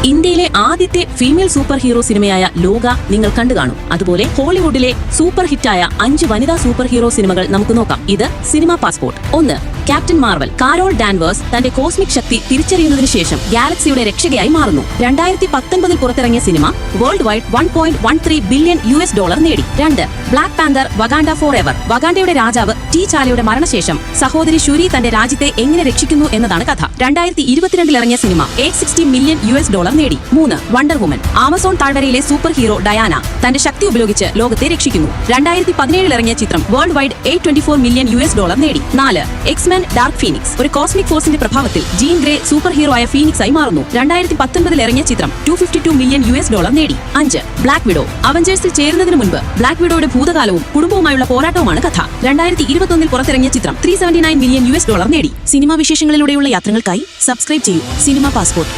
ഇന്ത്യയിലെ ആദ്യത്തെ female super hero സിനിമയായ ലോക നിങ്ങൾ കണ്ടു കാണും. അതുപോലെ ഹോളിവുഡിലെ സൂപ്പർ ഹിറ്റായ 5 വനിതാ സൂപ്പർ ഹീറോ സിനിമകൾ നമുക്ക് നോക്കാം. ഇത് cinema passport. 1. Captain Marvel. Carol Danvers തന്റെ കോസ്മിക് ശക്തി തിരിച്ചറിയുന്നതിന് ശേഷം ഗാലക്സിയുടെ രക്ഷകയായി മാറുന്നു. 2019 പുറത്തിറങ്ങിയ സിനിമ വേൾഡ് വൈഡ് $1.13 ബില്യൺ നേടി. 2. Black Panther Wakanda Forever. വകാൻഡയുടെ രാജാവ് ചാലയുടെ മരണശേഷം സഹോദരി ഷുരി തന്റെ രാജ്യത്തെ എങ്ങനെ രക്ഷിക്കുന്നു എന്നതാണ് കഥ. 2022 ഇറങ്ങിയ സിനിമ $860 മില്യൺ നേടി. 3. Wonder woman. ആമസോൺ താഴ്വരയിലെ സൂപ്പർ ഹീറോ ഡയാന തന്റെ ശക്തി ഉപയോഗിച്ച് ലോകത്തെ രക്ഷിക്കുന്നു. 2017 ഇറങ്ങിയ ചിത്രം വേൾഡ് വൈഡ് $824 മില്യൺ നേടി. 4. X-Men dark Phoenix. ഒരു കോസ്മിക് ഫോഴ്സിന്റെ പ്രഭാവത്തിൽ ജീൻ ഗ്രേ സൂപ്പർ ഹീറോ ആയ ഫീനിക്സ് ആയി മാറുന്നു. 2019 ഇറങ്ങിയ ചിത്രം $252 മില്യൺ നേടി. 5. Black widow. അവഞ്ചേഴ്സിൽ ചേരുന്നതിന് മുൻപ് ബ്ലാക്ക് വിഡോയുടെ ഭൂതകാലവും കുടുംബവുമായുള്ള പോരാട്ടവുമാണ് കഥ. 2021 പുറത്തിറങ്ങിയ ചിത്രം $379 മില്യൺ നേടി. സിനിമാ വിശേഷങ്ങളിലൂടെയുള്ള യാത്രകൾക്കായി സബ്സ്ക്രൈബ് ചെയ്യൂ സിനിമ പാസ്പോർട്ട്.